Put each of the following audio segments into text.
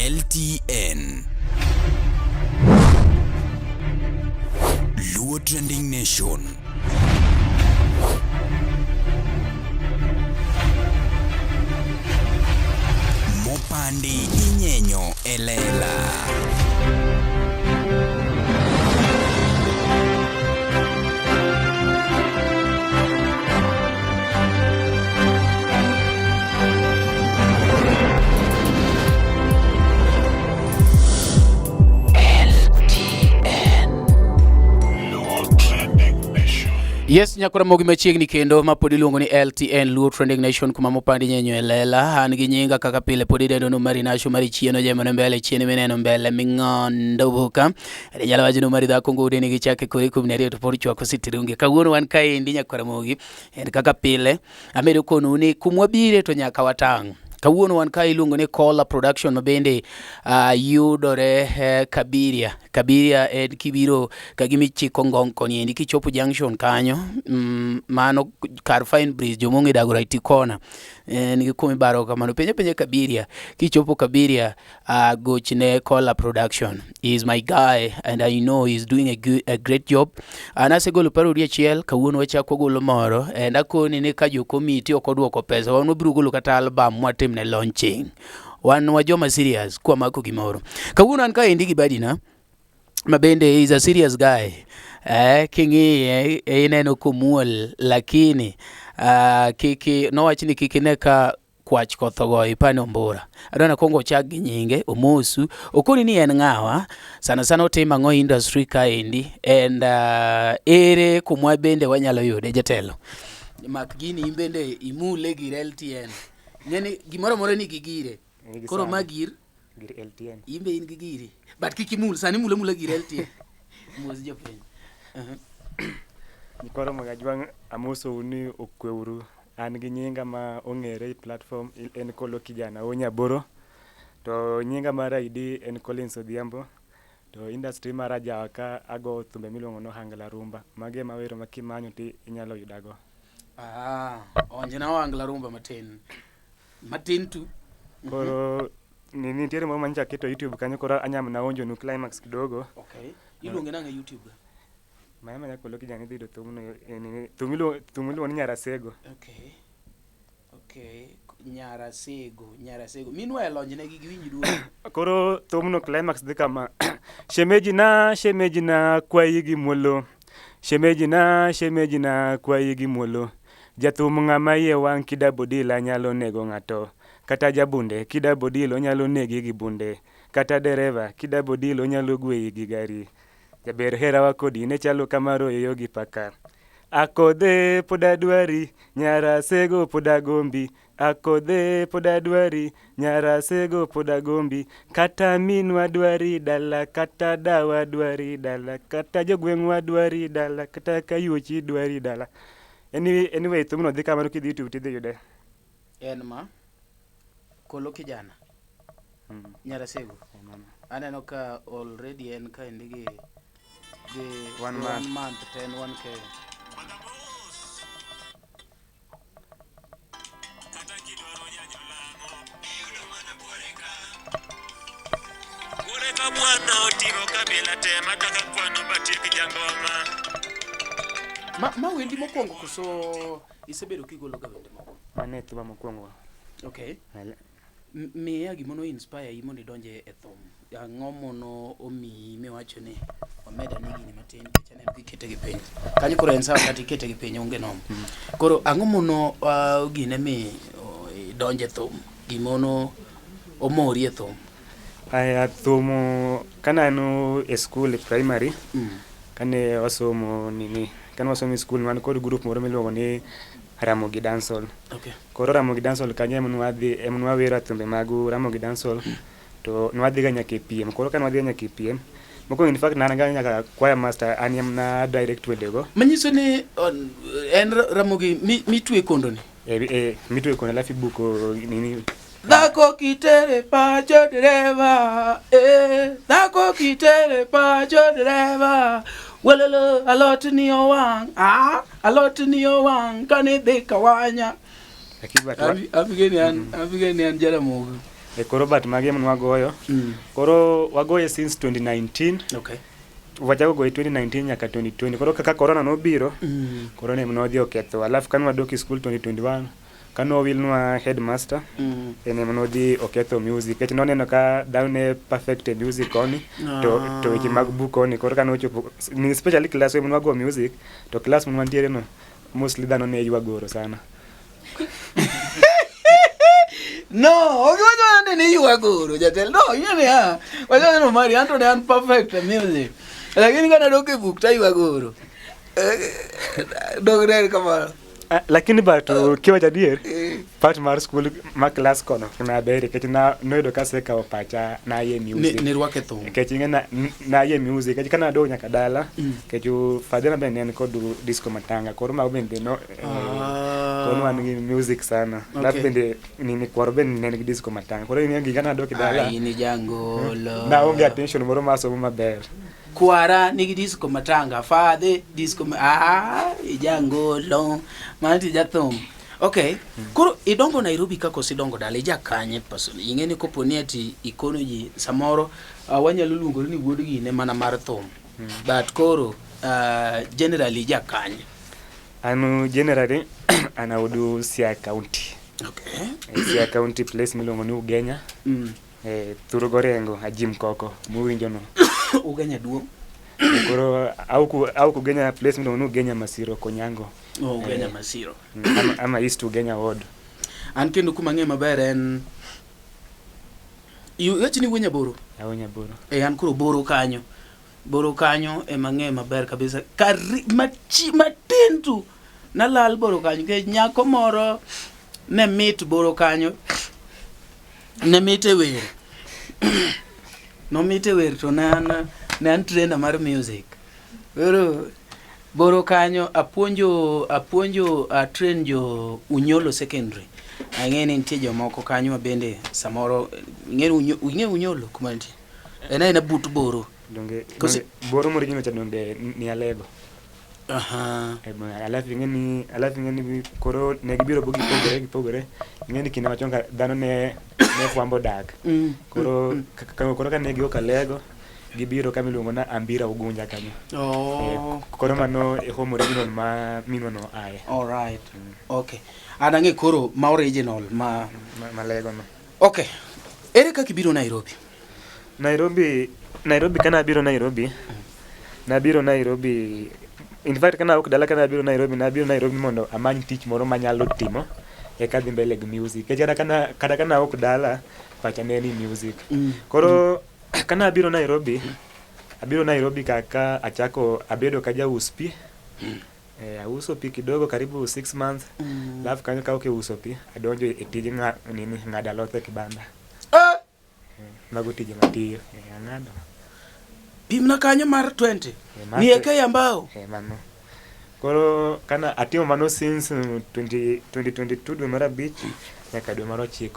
LTN Luo Trending Nation. Mopandi inyenyo elela. Yes, nyakora mogi machiegni kendo ma pod iluongo ni LTN Luo Trending Nation kuma mopandi nyenyo elela. An gi nyinga kaka pile pod idendo no mari nasho mari chieno jema mbele chieno meneno mbele mingondo buka. Ede nyala wajino mari dhako ngode ni gichake kore kum nere to pod chwako sitirunge. Kawuono wan kaendi nyakora mogi. En kaka pile amedo konu ni kumwabire to nyaka watang'. Kawuono wan ka iluongo ni Kola Production no bende yudore Kabiria en kibiro kagimi chiko ngong koni endi kichopo junction kanyo mano kar Fine Bridge jomongi dagora itikona nigi kumi baro kamano penye Kabiria kichopo Kabiria gochne Kola Production. He is my guy and I know he's doing a great job. Anase golo parodi achiel kawuono wachako golo moro and akoni ne ka jo komiti okoduoko pesa wano biro golo kata album mwatimne launching. Wan wajoma serious kwa mako gimoro. Kawuono an ka endi gi badina mabende is a serious guy. Kingi ineno kumuol lakini kiki no wachini kiki neka kwach kothogo ipane ombura. Adona kongo chagi nyinge omosu okoni ni en ngawa sana otima ngo industry ka endi and ere kumwa bende wanyalo yude jatelo. Mak gini imbende imule gir LTN. Ngeni gimoro moro ni gigire. Koro magir LTN. Imbe in gigiri. But kikimul sani mule gir LTN. Mozi jopen. Nikoro magajwang amoso uni okweuru. An gi nyinga ma ong'ere platform en Kolo Kijana Onyaboro. To nyinga mara ID en Collins Odhiambo. To industry mara jawaka ago thumbe miluongo no Hangla Rumba. Mage mawero makimanyo ti inyalo yudago. Onjena Hangla Rumba matin tu. Koro nitiere moro mancha keto YouTube kanyo koro anyam na onjo nu climax kidogo. Okay. Iluonge nanga YouTube. Maya Kolo Kijana idhi do thumilo ni Nyarasego. Okay. Nyarasego. Meanwhile onjena gi winji duo. Koro thumno climax dhi kama. Shemeji na kwayi gi muolo. Shemeji na kwayi gi muolo. Jathum ng'ama iye wang' kidabodila nyalo nego ng'ato. Kata jabunde kidabodilo nyalo negi gi bunde. Kata dereva kidabodilo nyalo gweyi gi gari. Jaber herawa kodi ne chalo kamaro eyo gi pakar. Akodhe podadwari Nyarasego podagombi. Akodhe podadwari Nyarasego podagombi. Kata minwa dwari dala, kata dawa dwari dala, kata jogweng'wa dwari dala, kata kayuochi dwari dala. Anyway, thumno dhi kamano kidhi YouTube tidhi yude. En ma Kolo Kijana Nyarasego. Aneno ka already en ka indigi 1 month 1K. Mwana otimo kabila tema kaka kwano batik jangoma. Ma wendi mokwongo koso isebedo kigolo ga wende moko? Mane tuba mokwongo. Okay. Miya gimono inspire imo ni donje e thum. Ang'o mono omi miwacho ni omeda nigi ni matin kichane gikete gi piny. Kanyo koro en sawa kati kete gi piny onge nom. Koro ang'o mono gine mi donje thum? Gimono omori e thum? Aya thumo kana no e school primary. Kane wasomo nini? Kane wasomo school man kod group moro miluongo ni Ramogi Dancehall. Okay. Koro Ramogi Dancehall kanye emnwa wera thumbe magu Ramogi Dancehall. To nwadhi ga nyaka piem. Koro kane wadhi nyaka piem. Moko in fact nana ga nyaka choir master anyam na direct wedego. Manyiso ni en Ramogi mitwe kondo ni. Mitwe kondo alafu buko nini Dhako kitere pacho dereva, dhako kitere pacho dereva, walalo alot ni owang, kani dhi kawanya. Abigeni an Jaramogi. Koro but magi mon wagoyo. Koro wagoye since 2019. Okay. Wajago go 2019 nyaka 2020. Koro kaka corona no biro. Koro ne mnodhi oketho. Alafu kan wadoki school 2021. Kano wilnwa headmaster. Ene mnodhi oketho music. Kech noneno ka down e perfect music oni. To iki mag book oni. Koro kano chopo especially class we mwago music. To class mwa ntiere no. Mostly dhano ne yuagoro sana. No, ogiwachone ni yuagoro jatelo. No, yene ya. Wachone no mari anto ne an perfect music. Lakini kana doke book ta yuagoro. Dogre kama. Lakini batu kiwa jadier part mar school ma class kono na bere keti na noido ka seka opacha na ye music ni rwake thum keti na ye music keti kana do nyaka dala keti fadena ben en ko du disco matanga koro ma bende no kono an gi music sana na bende ni kwaro ben ne gi disco matanga koro ni ngi kana do kidala ai ni jangolo na onge attention moro masomo maber kwara nigi disco matanga fadhe disco ijangolo manti jathum. Okay. Koro idongo Nairobi kako sidongo dala ijakanye person. Ingeni koponi ati ikono ji samoro wanyalo luongo ni wuodgi ne mana mar thum. But koro generally ijakanye. Anu generally anaudu Siaya County. Okay. Siaya County place milongo ni Ugenya. Thuro Gorengo Ajim Koko muwinjo no. Ugenya duong. Koro au kugenya place milongo ni Ugenya Masiro Konyango. Ugenya Masiro. Ama East Ugenya ward. An kendo kuma ng'e maber en yachini Wenya Boro. Awenya Boro. An koro Boro kanyo. Boro kanyo ema ng'e maber kabisa. Matintu nalal Boro kanyo ke nyako moro ne mit Boro kanyo. Ne mite wer. No mite wer to ne an trainer mar music. Boro kanyo apuonjo train jo Unyolo secondary. Ang'eni nitie jomoko kanyo bende samoro ng'e Unyolo kuma nitie. Ena but Boro. Donge Boro mori nyino chadonge ni Alego. Alafu ng'eni koro ne gibiro bogi pogore. Ng'eni kina machonga dhano ne fwambo dak. Koro ka ne giok Alego. Gibiro kamiluongo na Ambira Ugunja kanyo. Koro mano home original ma minwa no aye. All right. Okay. Anange koro ma original ma Lego no. Okay. Ere kaka ibiro Nairobi? Nairobi kana biro Nairobi. Nabiro Nairobi. In fact kana ok dala kana biro Nairobi mondo amany tich moro manyalo timo e kadhi mbele gi music. Kejara kana ok dala pacha ne ni music. Koro kana abiro Nairobi kaka achako abedo kaja uspi. Auso pi kidogo karibu 6 months. Alafu kanyo ka uso pi adonjo e tije ng'ada lote kibanda. Mago tije matiyo ng'ado. Pimna kanyo mar 20. Ni eke yambao. Mano. Koro kana atimo mano since 2022 dwe mar abich nyaka dwe mar 9.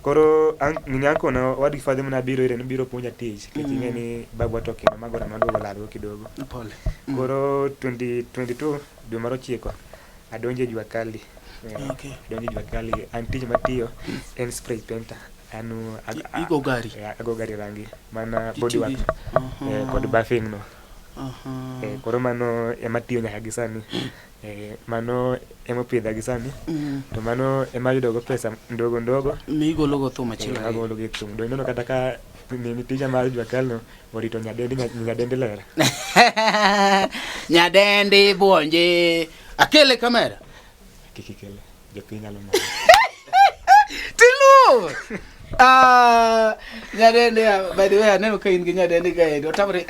Koro nyako na wadi fadhi mna biro ire biro puonja tich kitinge ni babu atoke magora madogo lado kidogo. Pole. Koro 2022 dwe mar 9 adonje Jua Kali. Okay. Adonje Jua Kali antije matiyo en spray painter. Anu igo gari. Ago gari rangi mana body work. Kod buffing no. Koro mano ematiyo nyaka gisani. Mano emopidha gisani. To mano emayudogo pesa ndogo. Migologo thum achiel. Agolo gi thum. Do inono kata ka ni tija mar Jua Kali no orito nyadendi lera. Nyadendi buonje. Akele kamera. Kikikele. Jopiny nyalo mo. Tilu. Nyadendi by the way aneno ka in gi nyadendi ga do tamre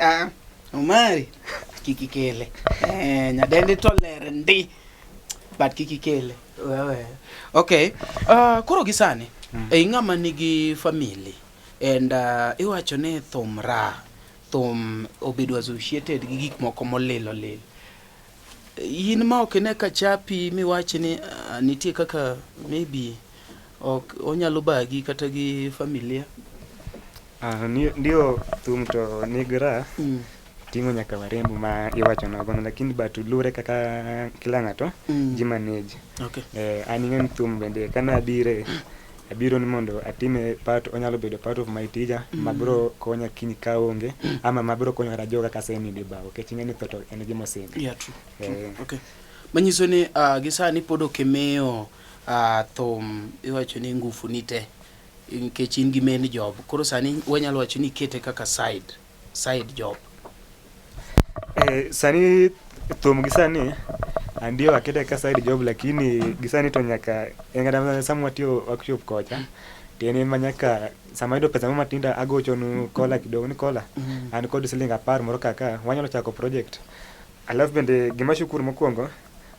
Omari kikikele. Nyadendi to ler ndi. But kikikele. Wewe. Okay. Koro gisani ng'ama nigi family and iwacho ne thum obedo associated gi gik moko molilo. In ma ok ne ka chapi miwachi ni nitie kaka maybe ok onyalo bagi kata gi familia. Ndio thum to nigra. Tingo nyaka warembo ma iwacho nogono lakini batu lure kaka kila ng'ato ji manage. Okay. Aningen thum bende kana bire abiro ni mondo atime onyalo bedo part of my tija mabro konya kiny kaonge ama mabro konya kata joga kaseni di bawo ke chingeni to en gimo singi. Yeah, true. Okay. Manyiso ni gisani podo kemeo thum iwacho ni ngufu nite nikech in gi main job. Koro sani wanyalo wacho ni kete kaka side job. Sani thum gisani ndio akete ka side job, lakini gisani to nyaka engada samwatio workshop kocha tiene manyaka samaido pesa mama tinda agochonu kola kidogo ni kola an kod siling 10 moro kaka wanyalo chako project. Alafu bende gima shukuru mokwongo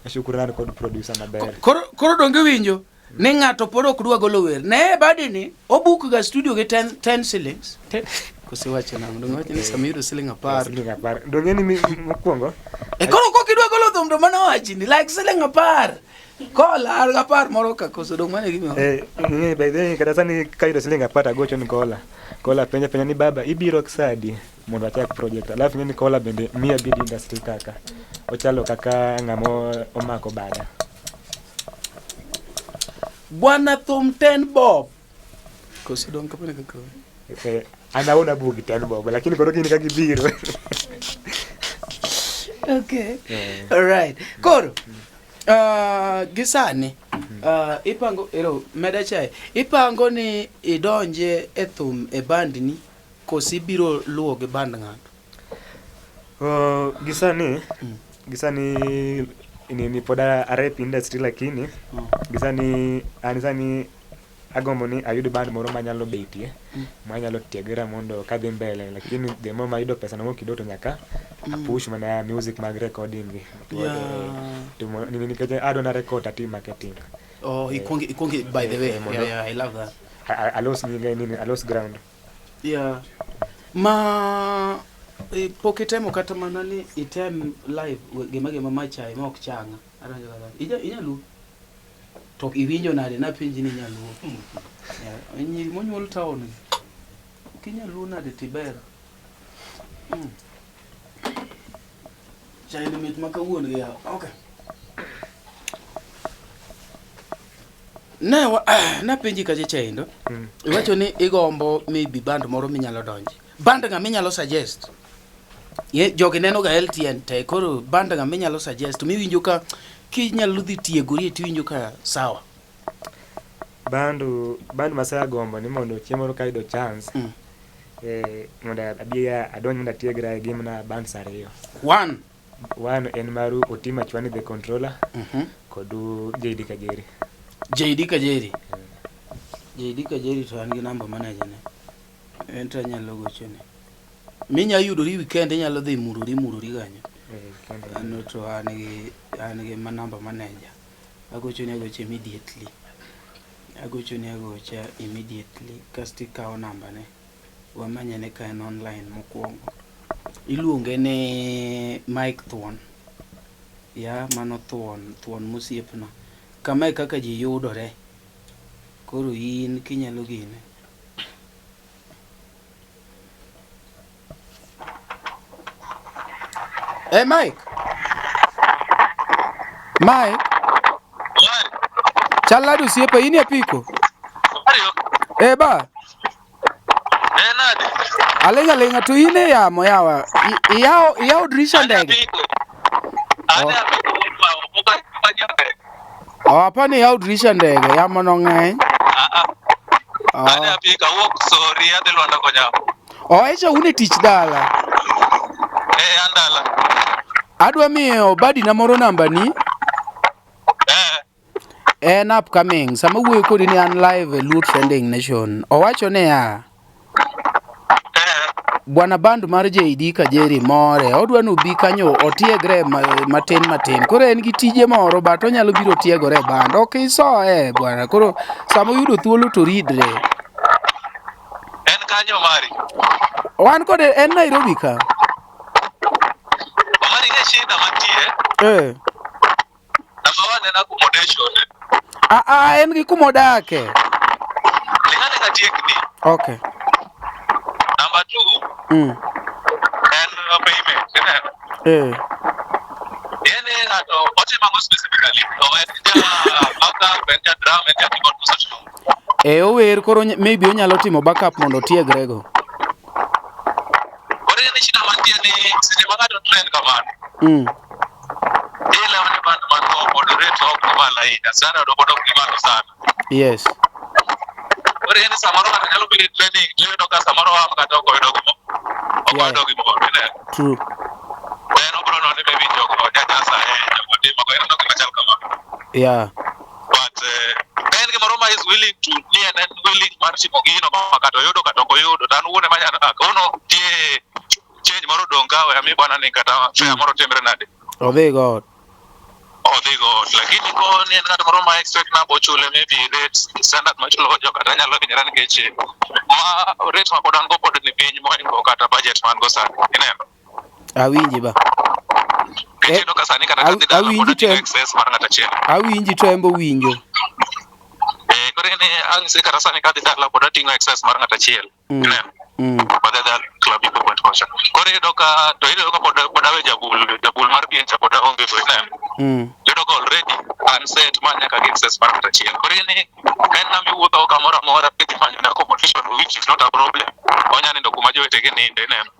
ashukuru nan kod producer maber. Koro donge winjo ne ng'ato pod ok dwa golo wer ne badi ni obuk ga studio ge 10 shillings kosewacho na ndo ng'ato ni samiro siling 10 donge ni mokwongo koro ko kidwa golo thum do mana wachi ni like siling 10 kola 10 moro ka koso dong mane gimo by the way kada sani kaido siling 10 agocho ni kola penya ni baba ibiro ksadi mondo achak project. Alafu ni kola bende mia bid industry kaka ochalo kaka ngamo omako bada bwana thum 10 bob koso dong kapone kaka anaona bugi 10 bob lakini koro kini kagibiro. Okay. All right. Koro gisani ipango ero medachai ipango ni idonje e thum e band ni kosi biro luwo ge band ng'ato. Gisani ni poda rap industry lakini gisani anisani agombo ni ayudo band moro manyalo betie manyalo tiegera mondo kadhi mbele, lakini demo maido pesa na kidoto nyaka push mana music mag recording ni kaje adona record ati marketing. Ikongi by the way. Yeah, I love that. I lost ground. Yeah. Poketemo kata manani item live gema machai ma ok changa aranjo kala inyalu to iwinjo nade na pinji ni nyalu nyiri monyuol town kinyalu nade tiber chai limit makawuon ga okay na pinji kaje chaindo iwacho ni igombo maybe band moro minyalo donje band nga minyalo suggest jogi neno ga LTN te koro band nga minyalo suggest miwinjo ka kinyalo dhi tiegori tiwinjo ka sawa bandu masaya gombo ni mondo chiemo kaido chance mondo abia adonyo mondo tiegra game na band sariyo one en maru Otima Chwani the controller kodu JD Kajeri to an gi namba manager ne enta nyalo gochone minya yudo ri weekend nyalo dhi mururi ganyo ano to an gi namba manager agochone immediately kasti kawo namba ne wamanya ne ka en online mokwongo iluonge ne Mike Thuon mano Thuon musiepna kama kaka ji yudore koro in kinyalo gine Mike chaladu siepe ini apiko ba nade alenga to ine yamo yawa iyao dirisha ndege hapana yao dirisha ndege yamo no ng'eny ane apika wok sorry adhi Lwanda konya echa une tich dala andala adwa miyo badi na moro namba ni en upcoming sama wuoyo kodi ni an live e Luo Trending Nation owacho ne bwana band mar JD Kajeri more odwa no bi kanyo otiegre matin koro en gi tije moro but onyalo biro tiegore band ok iso bwana koro sama yudo thuolo to ridre en kanyo mari wan kode en Nairobi ka mari ne shida mantie number 1 en accommodation en gi kumodake lingane ka tiekni okay number 2 and payment ene ngato oche mango specifically to en ja after ben ja drum en ja keyboard position Ower koro maybe onyalo timo backup mondo tiegrego. Ore ni shida mantie ni sije magato trend kamano. Ile wale band mano moderate optimal aina sana do bodo optimal sana. Yes. Ore ni samaro nyalo bi training ile do ka samaro am kata ko do mo. O do mo ne. True. No bro no ne maybe jogo jaja sa jogo di mo ko no ka chal kama. Yeah. But then Maroma is willing to near and willing marship ogino makato yodo katoko yodo dan uone manyana kono tie change moro donga we ami bwana ni kata fair moro tembre nade. Oh they got lakini ko ni ngata Maroma expect na bochule maybe rates standard much low jo kata nyalo kinyara ngeche ma rates ma bodan go pod ni piny mo ngo kata budget man go sana ineno awinji ba kendo kasani kata awinji to access mar ngata chien awinji to embo winjo korene ang se kata sani kadi dala boda tingo access mar ngata chiel pada dal club ipo point kosha kore doka to ile doka boda we jabul mar piencha boda onge go ina doka already unset manya ka access mar ngata chiel korene en na mi wuotho kamora mora piki manya na competition which is not a problem onya nindo kuma jowe tege ni inde neno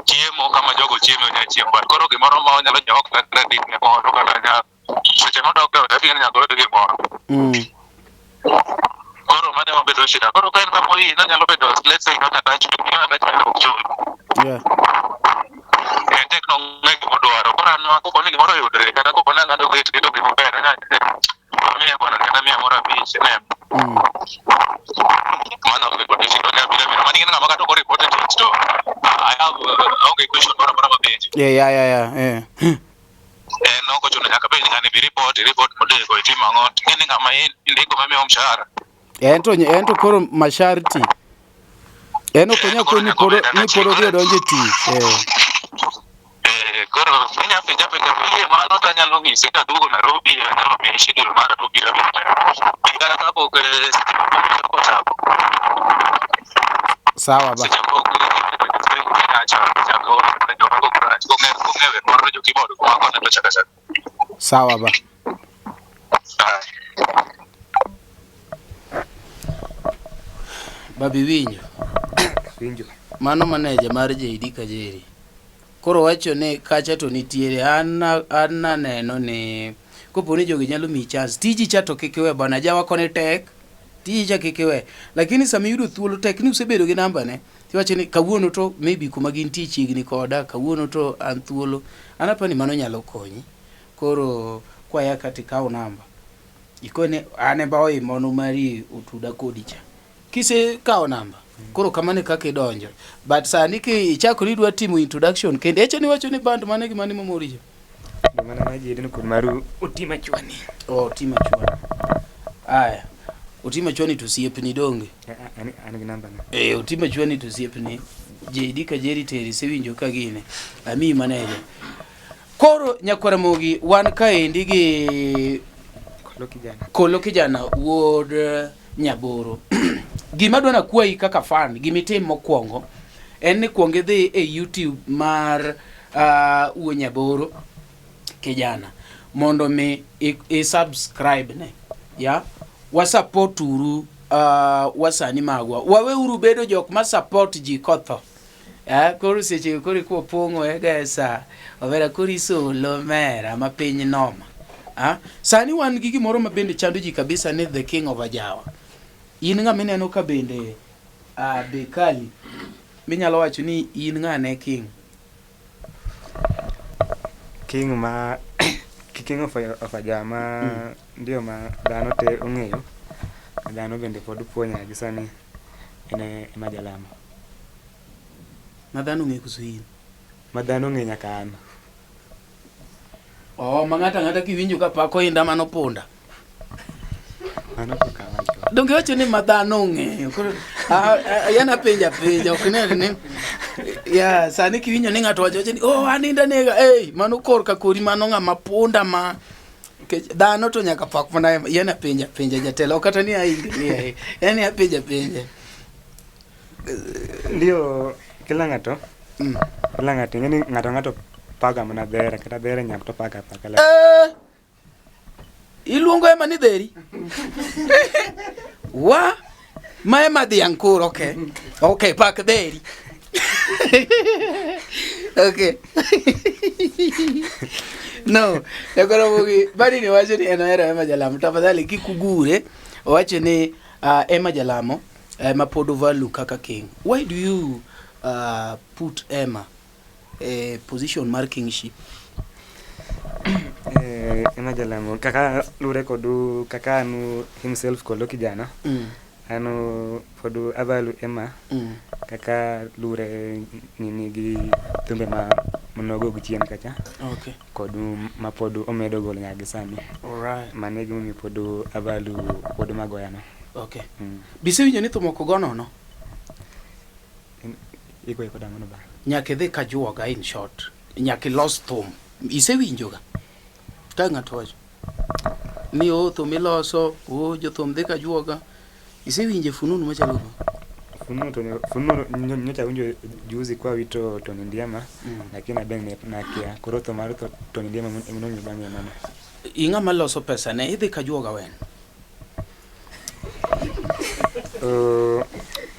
chiemo kama jogo chiemo nya chiemo but koro gimoro ma onyalo nyok ka credit ne ko doka nya seche mo doka ta bien nya go de gimoro koro mane mabedo shida koro kaen kamo hii na nyalo bedo let's say not attach to me na nyalo kuchumi tekno ngeki modwaro koro anwa koko ni gimoro yudre kata koko na ngado gate kito gimo bere nya mimi bwana kata mimi amora biche ne mana mabedo shida nya bila mani ngina makato ko report it to I have okay question for page yeah no ko chuna nyaka be ngani bi report model ko itima ngot ngini ngama ndiko mami omshahara ento koro masharti eno konya ko ni koro dio donje ti koro nya pe jape ka ile mano tanya longi sita dugo Nairobi na me shidi mara to bila bila ka ko ko sapo sawa ba sawa ba babi winjo mano maneja mar JD Kajeri koro wacho ne kacha to nitiere an neno ni kopo ni jogi nyalo mi chance tiji cha to kikiwe bana jawa kone tek tiji cha kikiwe lakini sami yudo thuolo tek ni usebedo gi namba ne tiwacho ni kawuono to maybe kuma gin tich igni koda kawuono to an thuolo anapani mano nyalo konyi koro kwaya kati kaw namba ikone ane baoi mono mari utuda kodi cha kise kaw namba koro kamane kake donjo but sani ki chako ni dwa timo introduction kende echo ni wacho ni band mane gi mane momorijo mana maji edin kun maru utima chwani tima chwani aya utima chwani tusiepni donge ani gi namba na utima chwani tusiepni JD Kajeri teri sewinjo kagine ami manager koro nyakwara mogi wan kaendi gi kolo kijana wuod Nyaboro gima dwana kwai kaka fan gimitim mokwongo en ni kuonge dhi e YouTube mar wuod Nyaboro kijana mondo mi subscribe ne ya wasupport uru wasani magwa wawe uru bedo jok ma support ji kotho koro seche koro ko pongo egesa overa kori solo mera ma piny noma sani wan gi gimoro ma bende chando ji kabisa ni the king of Ajawa in nga mineno ka bende Bekali minyalo wacho ni in nga ne king ma king of Ajawa ndio ma dhano te ong'eyo dhano bende pod puonya gi sani ene majalama madhano ng'e kusuin madhano ng'e nyaka an ngata kiwinjo ka pako inda mano ponda mano to kawacho donge wacho ni madhano ng'e yana penja okne ni ya sani kiwinjo ni ng'ato wacho ni aninda nega mano kor ka kori mano ng'ama ponda ma dhano to nyaka pak mana yana penja jatelo kata ni aingi yani apenja ndio kila ng'ato ngeni ng'ato paga mana bere kata bere nyap to paga la iluongo ema ni dheri wa Ma ema dhiang' kuro, okay. Okay, pak dheri. Okay. No, yakora bogi bari ni wacho ni enero Emma Jalamo tafadhali kikugure wacho ni Emma Jalamo ma pod value kaka king. Why do you put Emma a position mar kingship? Emma Jalamo kaka lure kodu kaka anu himself kolo kijana. Anu podu avalu Emma kaka lure nini gi tumbe ma mnogo gichien kacha. Okay. Kodu ma podu omedo gol nyagi sani. Alright. Mane gimi podu avalu podu magoyano. Okay. Bise winjo ni thumo kogono no? Iko dangono ba. Nyake dhi kajuoga in short. Nyake los thum. Ise winjo ga? Ka ng'ato wacho. Ni thum iloso, jothum dhi kajuoga. Ise winje fununu machalo go? Fununu nyocha winjo juzi kwa wito Tony Ndiema lakini aben nakia koroto maru Tony Ndiema mnonyo bange mama. Inga maloso pesa ne idhi kajuoga wen.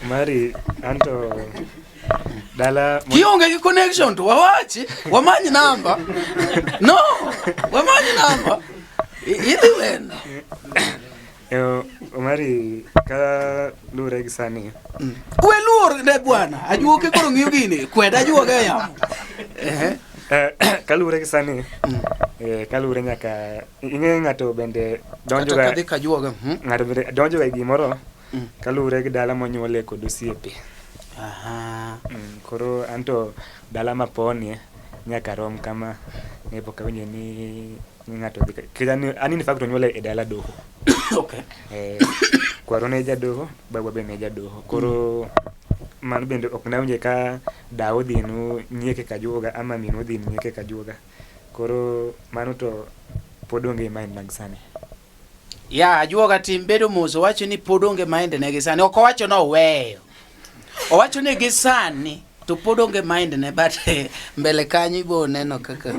Mari anto dala kionge ki connection to wawachi wamanyi namba. No, wamanyi namba. Idhi wen. Mari ka lure gisani. We luor ne bwana, ajuoke koro ng'iyo gini, kweda ajuoga yamo. Kalure gisani. Kalure nyaka ing'e ng'ato bende donjo ga kadhi kajuoga. Ng'ato bende donjo ga gimoro. Kalure gi dala monyuole kod osiepe. Aha. Koro anto dala maponi nyaka rom kama ne poka winje ni ng'ato dhi kijani ani ni fakto nyuole e dala doho. Okay. Kwaro ne jadoho, baba be ne jadoho. Koro man bende ok nawinje ka dawo dhinu nyieke kajuoga ama minu dhin nyieke kajuoga. Koro mano to podonge mind mag sani. Ya ajuoga tim bedo mozo wacho ni podonge mind ne gisani. Ok wacho no weyo. Owacho ni gisani to podonge mind ne but mbele kanyo ibo neno kaka.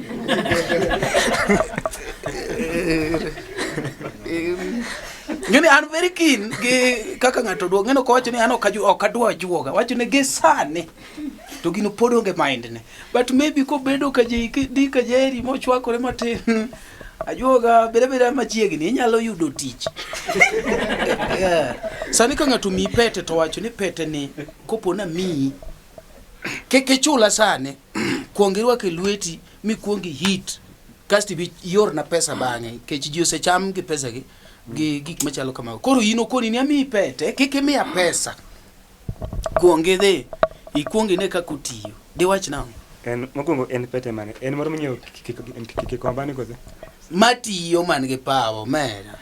Ngene I'm very keen gi kaka ngato duog ngeno ko wacho ni ano okadwa juoga wacho ni gisani to gino podonge mind ne but maybe ko bedo ka ji di ka jeri mo chwakore matin ajuoga bere machiegni inyalo yudo tich. Yeah. Sani ka ngato mi pete to wacho ni pete ni kopona mi ke chula sane kuongirwa ke lweti mi kuongi hit kasti bi yor na pesa bange ke ji ose cham gi pesa gi gik machalo kamago. Koro ino koni ni ami pete kike miya pesa kuonge de ikuonge ne kakutiyo de wach na En mokongo en pete mane en moro minyo kikombani koze matiyo man gi pawo mera.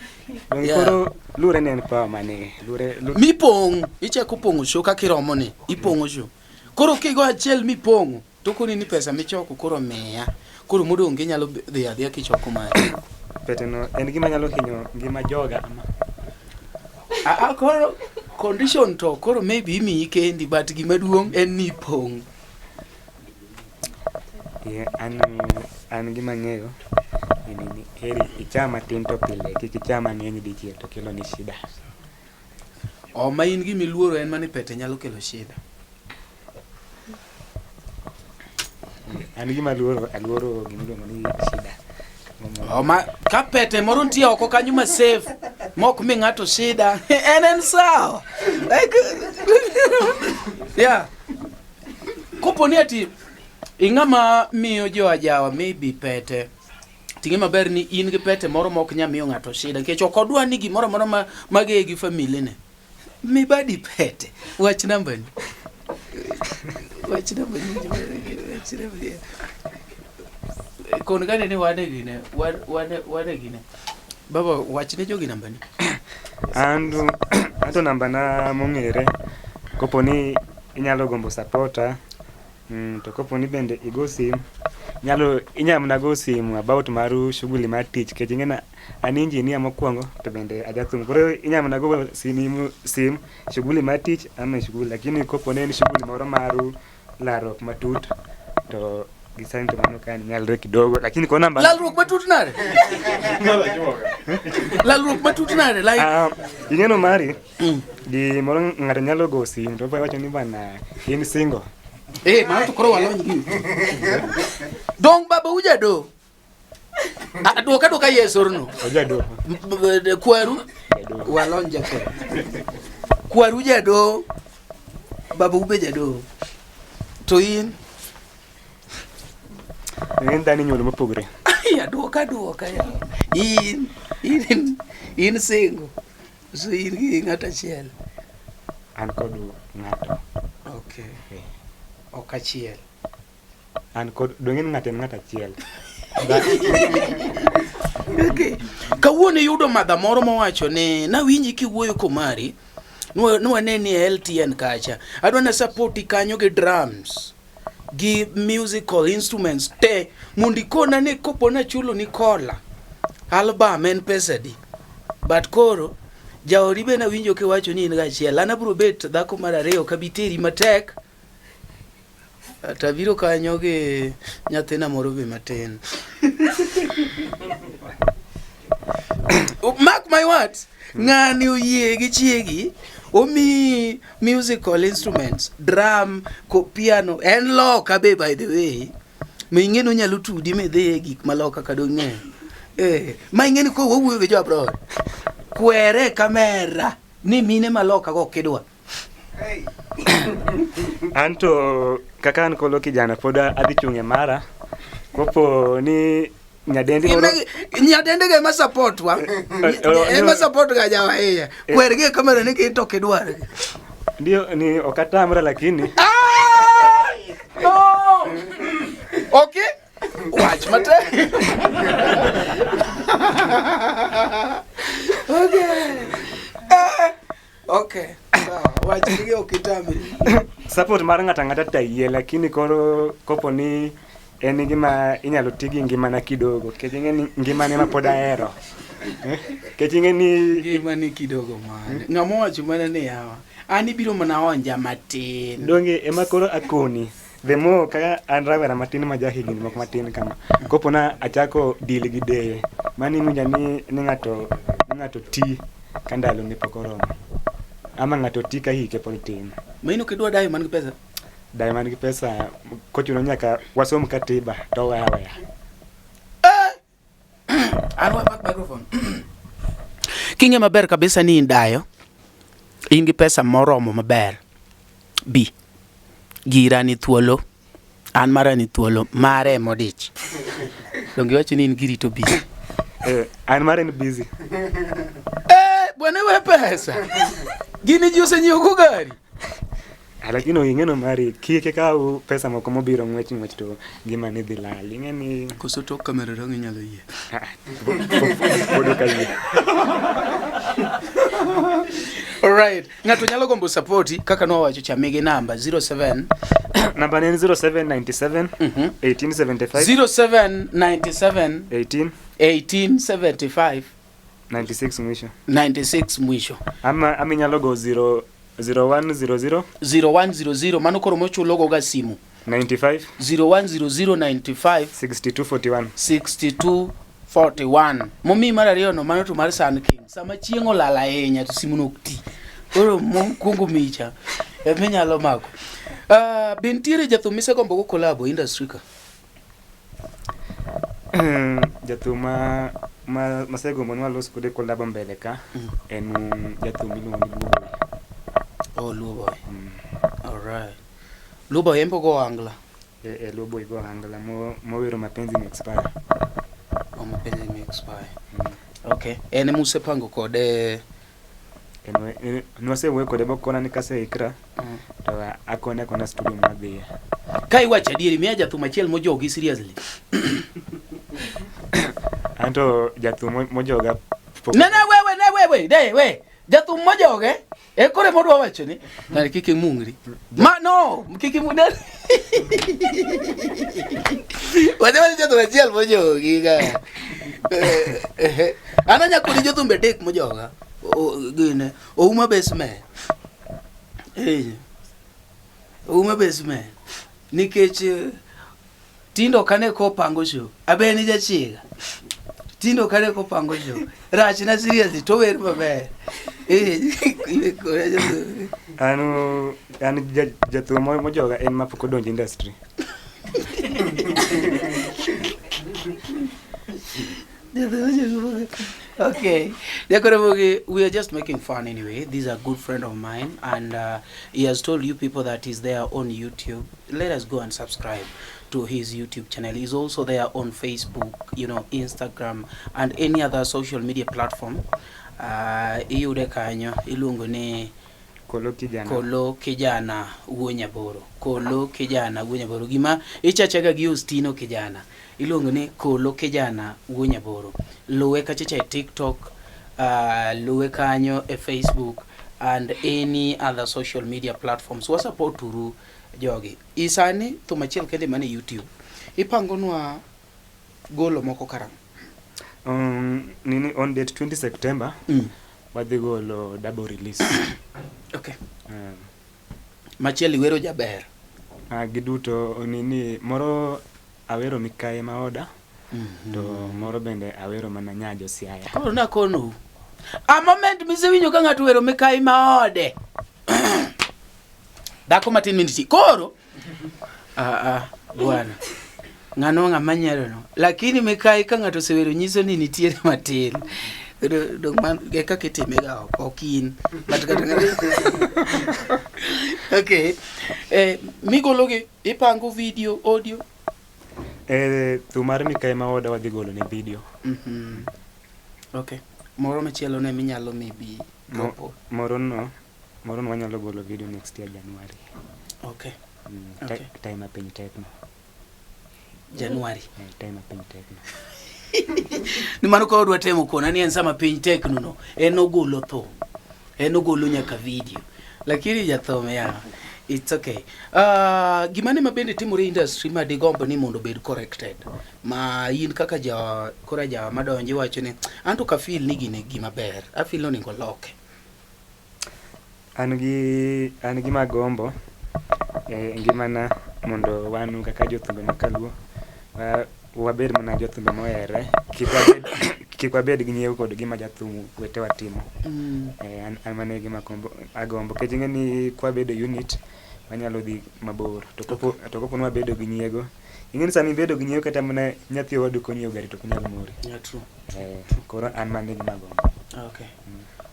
Koro lure ne en pawo mane lure mi pong ichako pongo show ka kiromo ni ipongo show. Koro kigo achiel mi pongo to koni ni pesa michoko koro meya koro modonge nyalo dhi adhiya kichoko mari. Pete no en gima nyalo hinyo ngima joga ama koro condition to koro maybe imi kendi but gima duong en ni pong. An gima ng'eyo ni heri ichama tinto pile kikichama ng'eny dichiel to kelo ni shida. Ma in gimi luoro en mani pete nyalo kelo shida. An gima aluoro gimiluongo ni shida. Ma ka pete moro ntie oko kanyo ma safe mok mi ng'ato shida en sawa. Like yeah. Koponi ati ing'ama miyo jo ajawa maybe pete tinge maber ni in gi pete moro mok nya miyo ng'ato shida nikech ok odwa ni gimoro moro mage gi family ne mi badi pete wach namba ni kon gane ne wane gine baba wach ne jogi namba ni anto namba na mong'ere koponi inyalo gombo supporta to koponi bende igo sim inyamna go sim about maru shughuli mar tich kech ng'ena an engineer mokwongo to bende ajathum koro inyamna go sim shughuli mar tich ama shughuli lakini koponi en shughuli moro maru larok matut to Gisani to mano kan nyalre kidogo lakini kwa namba lalruok matut nade lalruok matut nade like ingeno mari di moro ng'ato nyalo go sim to wacho ni bana in single mano to koro walony gi dong baba ujado doka yesorno ojado kwaru walonja ke kwaru jado baba ube jado to in dani nyuolo mopogre ya doka ya in single so in gi ng'ata achiel an kod ng'ato okay ok achiel an kod dongin ng'ata achiel okay kawuono yudo madha moro mowacho ni nawinji kiwuoyo komari nwane ni LTN kacha adwa na support kanyo gi drums gi musical instruments te mondi kona ne kopo na chulo ni kola album en pesadi but koro jaori be na winjo kiwacho ni in gachiel an abro bet dhako mar ariyo kabiteri matek tabiro kanyo gi nyathina moro be matin mark my words ng'ani oyie gi chiegi omi musical instruments drum ko piano en loka be by the way ming'eno nyalo tudi medhe gik maloka kadong'e ma ing'eni ko wawuoyo gi jo abroad kwere kamera ni mine maloka go kidwa anto kaka an kolo kijana pod adhi chunge mara kopo ni nyadendi ge ma support wa ma support ga jawa ella kwerge kamera ni kito kidware ndio ni okatamra lakini okay watch mate okay watch dige okitami support mar ng'ata tayie lakini koro kopo ni en gima inyalo tigi ngimana kidogo kejingeni ngimane ma pod ahero kejingeni ngimane kidogo mane ng'amo wacho mana ni yawa ani biro mana onja matin donge ema koro akoni demo kaka an rawera matin ma jahigni mok matin kama kopo na achako deal gi deye mani minja ni ng'ato ti kandalo ni pokoromo ama ng'ato ti ka hike pod tin maino kidwa dai man gi pesa Diamond gi pesa kochuno nyaka wasom katiba to waya arwa back microphone kinge maber kabisa ni indayo in gi pesa moromo maber bi gira ni thuolo an mara ni thuolo mare modich dongi wacho ni in giri to bi an mare ni busy bwana we pesa gini juse nyugo gari lakini ingeno mari kike ka pesa moko mobiro ngwech to gima ni dhi lal ingeni koso tok kamera rangi nyalo yie bodo kayi alright ngato nyalo gombo support kaka no wacho chamege namba 07 namba ni 0797 1875 0797 1875 96 mwisho ama nyalo go 0100 mano koro mochulo go ga simu 95 010095 6241 momi mar ariyo no mano to mar Sun King sama chiengo lala enya to simu nokti koro kungu micha nyalo mako bentiere jathum mise gombo go collab industry ka jathum masego monwa los kode collab mbele ka en jathum iluongo ni Luboy. Alright. Luboy empo go angla. Luboy go angla mo mapenzi ni expire. Mapenzi ni expire. Okay. Ene musepango kode nwase we kode bokona ni kase ikra. To akona studio madhi. Kai wacha dieri mi jathum achiel mojogi seriously. Anto jathum mojoga. We. Jathum mojoge kore modwa wacho ni na kike mungri ma no kike mudel wale jathum achiel mojogi ga ananya kodi jathum bedek mojoga gine ouma basement ouma basement nikech Tindo kane ko pango show. Abe ni jachiga. Tindo kane ko pango show. Rach na seriously to wer maber. Anu jatuo mojoga en mapok odonjo industry. Okay, we are just making fun anyway. These are good friend of mine, and he has told you people that he's there on YouTube. Let us go and subscribe to his YouTube channel. He's also there on Facebook, Instagram, and any other social media platform. Iyude kanyo iluongo ni Kolo Kijana. Kolo Kijana Wuonyaboro. Kolo Kijana Wuonyaboro. Gima ichachega gi Ustino Kijana. Iluongo ni Kolo Kijana Wuonyaboro. Luwe kachicha e TikTok, luwe kanyo e Facebook, and any other social media platforms. Support turu jogi. Isani thumachiel kende mane YouTube. Ipangonwa golo moko karang. Nini on date 20 September. Wadhi golo double release. Okay. Machiel iwero jaber. Giduto nini moro awero Mikae Maoda. To moro bende awero mana Nyajo Siaya. Koro na kono. A moment misewinjo ka ng'ato wero Mikae Maode. Dako matin miniti. Koro bwana. Ng'ano ng'amanyero no. Lakini Mikae ka ng'ato sewero nyiso ni nitiere matin. Dong man geka kitimega okin. Okay. Migologi ipango video, audio. Thumar Mikae Maoda wadhi golo ne video. Okay. Moro machielo ne minyalo maybe gopo. Moro no wanyalo golo video next year January. Okay. Okay. Time up in techno. January. Time up in techno. Ni mano ko odwa temo kona ni en sama piny techno no. En ogolo tho. En ogolo nyaka video. Lakini jathome ya. It's okay. Gimane mabende timore industry ma digombo ni mondo bed corrected. Ma in kaka kora madonje wacho ni anto ka feel ni gima ber. I feel no ningo loke. An gi magombo ngimana mondo wanu kaka jothumbe makaluo wabed mana jothumbe mohere. Kik wabed gi nyiewo kod gima jathum wetewa timo. An mane gima agombo kejinge ni kwa bedo unit wanyalo dhi mabor to kopo nwa bedo gi nyiego ing'eni sami bedo gi nyiego kata mana nyathi wadu konyo gari to kunyalo mori. Yeah, true. Koro an mane gima agombo. Okay.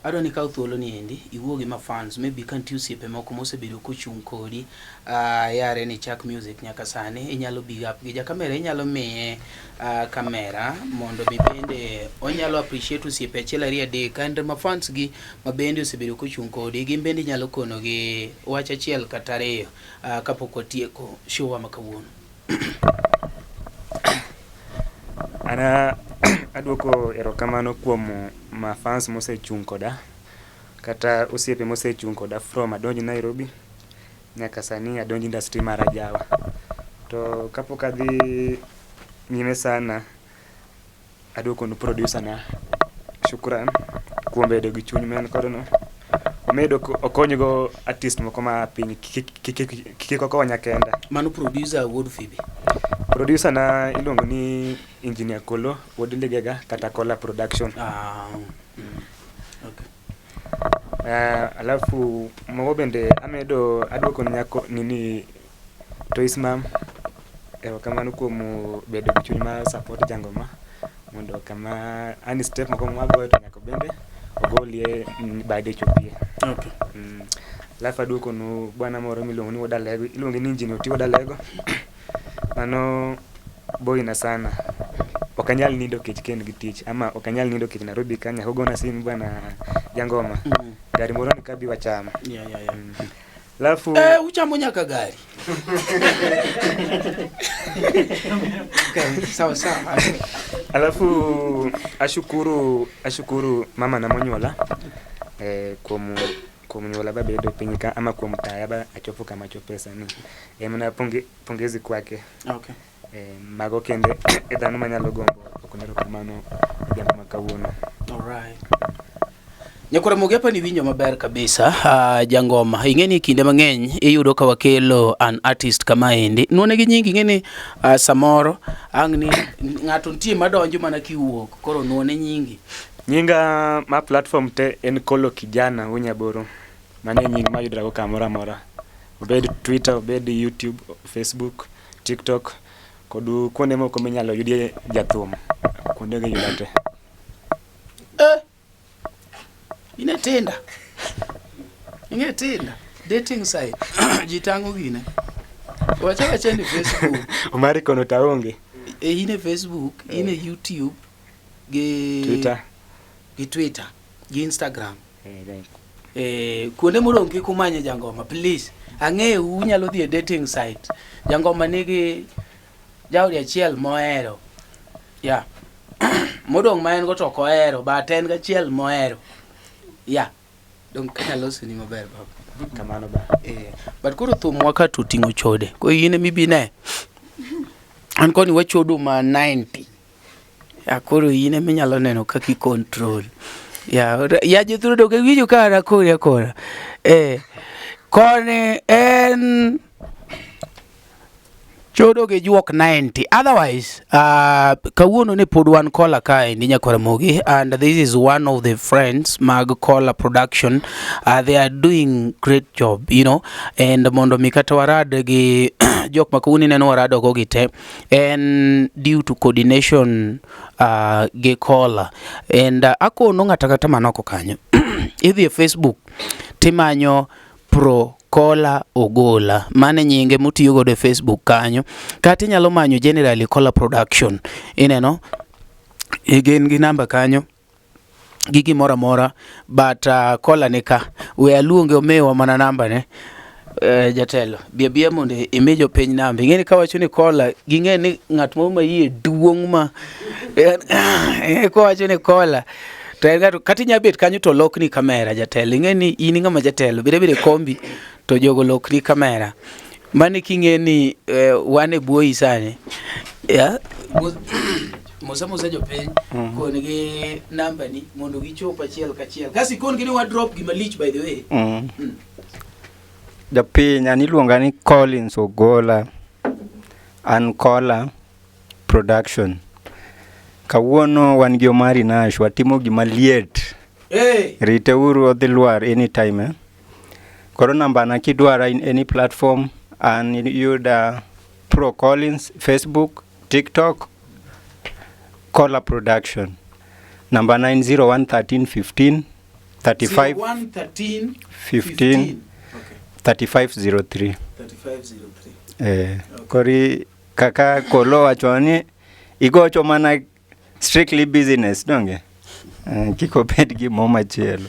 Ado ni kaw thuolo ni endi iwuogi ma fans maybe kanti osiepe moko mosebedo kochung' kodi yare ni Chak Music nyaka sani inyalo big up gi kamera inyalo miye kamera mondo bende onyalo appreciate osiepe achiel ariyo adek and ma fans gi ma bende osebedo kochung' kodi gi bende nyalo kono gi wach achiel kata ariyo kapok otieko show ma kawuono. Ana aduoko erokamano kuom ma fans mosechung' koda kata osiepe mosechung' koda from adonji Nairobi nyaka sani adonji industry mar Ajawa. To kapok adhi nyime sana aduoko no producer na Shukran kuom bedo gi chuny men kodo no. Omedo okonygo artist moko ma piny kiko konya kenda. Mano producer Wood Phoebe. Producer na ilongo ni Engineer Kolo Wodiligega kata Kola Production. Okay. Alafu mwo bende amedo aduoko nyako nini Toismam erokamano kuom bedo gi chuny ma support jangoma mondo kama ani step moko magoyo to nyako bende ogolie bade chopie. Okay. Alafu aduoko no bwana moro milongo ni Wodalego ilongo ni Engineer Oti Wodalego. Mano boy na sana. Okanyal nindo kech ken gi tich ama okanyal nindo kech Nairobi kanya hogona simu bwana jangoma. Gari moro ni kabi wachama. Yeah. Alafu uchamo nyaka gari. Okay, sawa. Alafu ashukuru mama na monyola kuom nyola babedo pinyika ama kuom taya ba achopo kama chopesa ni. Mna pongezi kwake. Okay. Mago kende edhano manyalo gombo okonero kamano jambo makawuono. All right. Nyakora Mogepa ni winyo maber kabisa. Jangoma ingeni kinde mang'eny iyudo ka wakelo an artist kama endi nuone gi nyingi ingeni samoro angni ng'ato nitie madonjo mana kiwuok koro nuone nyingi. Nyinga ma platform te en Kolo Kijana Unyaboro. Mane nying ma yudra go kamora mora. Obed Twitter, obed YouTube, Facebook, TikTok kodu kuonde moko minyalo yudie jathum. Kuonde ge yudate. Inatenda dating site jitango gine wacha ni Facebook umari kono taonge ine Facebook ine YouTube Twitter gi Instagram kuonde morongi kumanya Jangoma please ang'e unyalo dhi dating site Jangoma nigi jaudi achiel mohero modong ma en go to kohero but en gachiel mohero donc kanyalo sini maber baba kamano ba but koro thum waka tuting'o chode ko yine mibine an koni wachodo ma 90 koro yine minyalo neno kaki control jethuro doke winjo kara kora kone en chodo ge juok 90 otherwise kawuono ne pod wan kola kae ni Nyakora Mogi and this is one of the friends mag Kola production. They are doing great job and mondo mikata warad gi jok makuni neno warado go gite and due to coordination ge Kola and akono ng'ata kata manoko kanyo idhi Facebook timanyo pro Kola Ogola mane nyinge mutiyo go de Facebook kanyo kati nyalo manyo generally Kola production ineno igen gi namba kanyo gigi mora but Kola nika we aluonge omewa mana namba ne jatelo bia monde imejo piny namba ingeni ka wacho ni Kola ging'e ni ng'at mo ma yie duong' ma ko wacho ni Kola to kati nyabet kanyo to lokni kamera jatelo ingeni ini ng'ama jatelo bire kombi to jogo lokni kamera mane kingeni wane buoi sane mosa jopiny kon gi namba ni mondo gichop achiel kachiel kasi kon gi ni wa drop gi malich by the way japiny ani luonga ni Collins Ogola an Kola production. Kawuono wan gi Omari Nash watimo gima liet. Rite uru odhi luar anytime Koro namba na kidwara in any platform and you'd Pro Collins, Facebook, TikTok, Kola production. Number 9011315 35 0113 15 3503. 3503. Kori kaka Kolo wachoni igocho mana strictly business donge. Kiko bed gi moma chelo.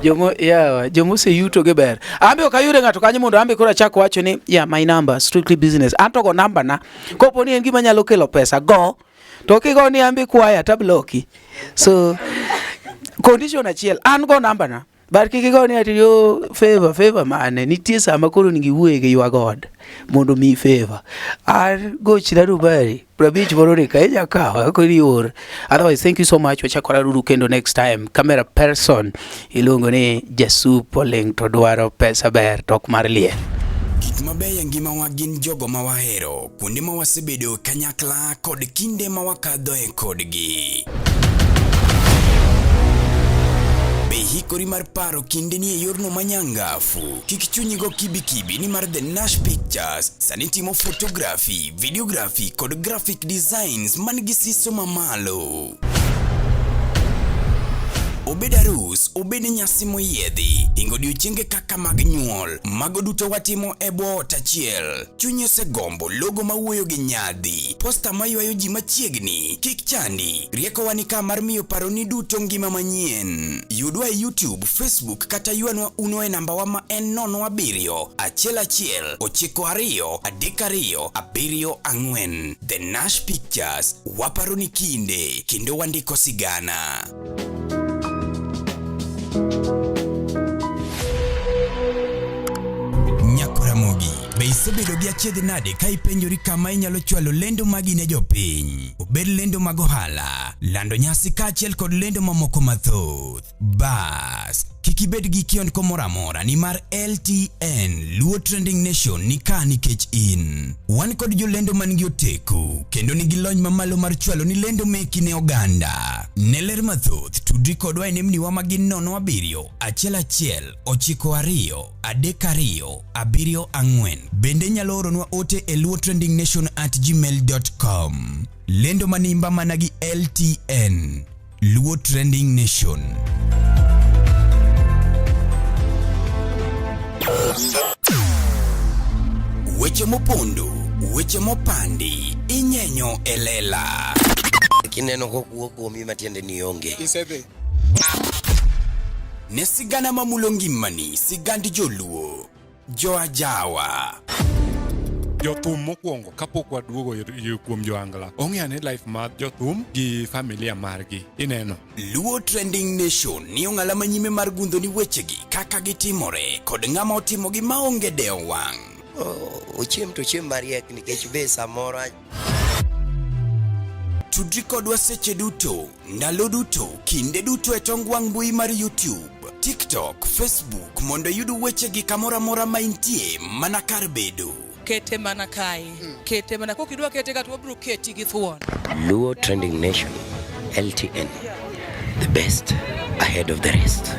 Jomo se yuto ge ber. Ambe okayure ngato kanyo mondo ambe kora chako wacho ni my number strictly business. Anto go number na. Kopo ni en gima nyalo kelo pesa go. To kigo ni ambe kwaya tabloki. So condition achiel an go number na. Bar kigo ni ati yo favor mane nitie sama koro nigi wuege ywa god mondo mi favor ar gochira rubari probich borore kaeja kawa ko rior. Otherwise thank you so much wachakora ruru kendo next time camera person ilongo ni Jasupo Leng to dwaro pesa ber tok mar liel. Gik mabeyo ngima wa gin jogo ma wahero kuonde ma wasebedo kanyakla kod kinde ma wakadho e kodgi. Hikori mar paro kinde ni e yorno manyangafu. Kik chunyi go kibikibi ni mar The Nash Pictures sani timo photography, videography kod graphic designs manigi siso mamalo. Obed arus, obed nyasi moyiedhi, ingo odiochienge kaka mag nyuol, mago duto watimo e bwo ot achiel. Chunyi osegombo logo mawuoyo gi nyadhi, posta maywayo ji machiegni, kik chandi, rieko wani ka mar miyo paroni duto ngima manyien. Yudwa e YouTube, Facebook kata yuanwa uno e namba wa ma en 07 11 92 32 74. The Nash Pictures, waparoni kinde, kendo wandiko sigana. Nyakora Mogi, Isebedo gi achiedh nade ka ipenjori kama inyalo chwalo lendo magi ne jopiny. Obed lendo mag ohala, lando nyasi kaachiel kod lendo mamoko mathoth. Bas, kik ibed gi kiondko moro amora nimar LTN Luo Trending Nation ni ka nikech in. Wan kod jolendo man gi oteku kendo nigi lony mamalo mar chwalo ni lendo meki ne oganda. Ne ler mathoth tudri kodwa e nembni wa magin 07 11 92 32 74. Bende nyalo oronwa ote e luotrendingnation@gmail.com. Lendo manimba mana gi LTN Luo Trending Nation. Weche mopondo, weche mopandi, inyenyo elela. Kineno kokuok kuomi matiende ni onge. Isebe. Ne sigana mamulo ngimani, sigand joluo, joajawa. Jothum mokwongo kapok waduogo kuom joangla. Ong'ane life mar jothum gi familia margi. Ineno. Luo Trending Nation ni ong'ala manyime mar gundo ni wechegi kaka gitimore kod ng'ama otimogi maonge deo wang'. Ochiem to chiem mariek nikech be samoro. Tudri kodwa seche duto, ndalo duto, kinde duto e tong wang' mbui mar YouTube, TikTok, Facebook mondo yud wechegi kamora mora ma intie mana kar bedo. Kete mana kai. Kete mana kokidwa kete kat wabro keti gi thuon. Luo Trending Nation, LTN, the best ahead of the rest.